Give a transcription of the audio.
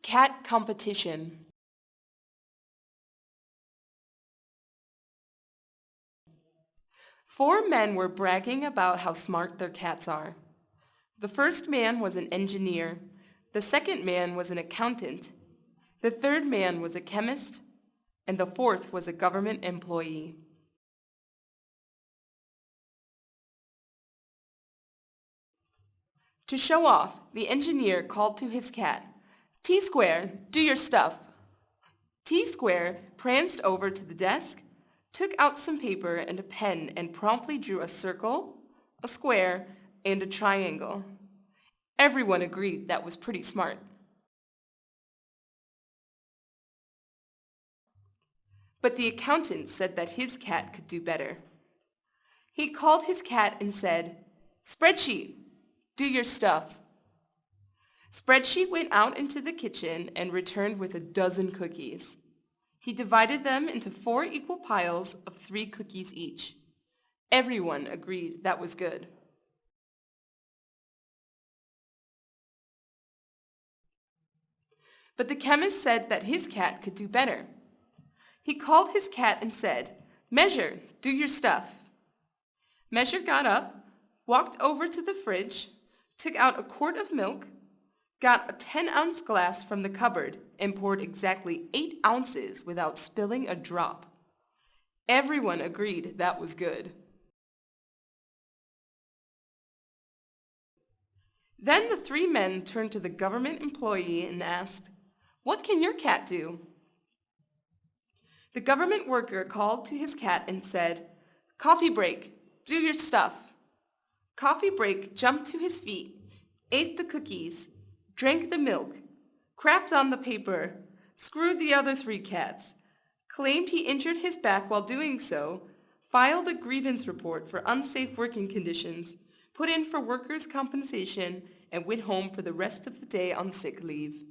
Cat competition. Four men were bragging about how smart their cats are. The first man was an engineer. The second man was an accountant. The third man was a chemist. And the fourth was a government employee. To show off, the engineer called to his cat, "T-Square, do your stuff." T-Square pranced over to the desk, took out some paper and a pen and promptly drew a circle, a square, and a triangle. Everyone agreed that was pretty smart. But the accountant said that his cat could do better. He called his cat and said, "Spreadsheet, do your stuff." Spreadsheet went out into the kitchen and returned with a dozen cookies. He divided them into 4 equal piles of 3 cookies each. Everyone agreed that was good. But the chemist said that his cat could do better. He called his cat and said, "Measure, do your stuff." Measure got up, walked over to the fridge, took out a quart of milk, got a 10-ounce glass from the cupboard, and poured exactly 8 ounces without spilling a drop. Everyone agreed that was good. Then the 3 men turned to the government employee and asked, "What can your cat do?" The government worker called to his cat and said, "Coffee break, do your stuff." Coffee break jumped to his feet, ate the cookies, drank the milk, crapped on the paper, screwed the other 3 cats, claimed he injured his back while doing so, filed a grievance report for unsafe working conditions, put in for workers' compensation, and went home for the rest of the day on sick leave.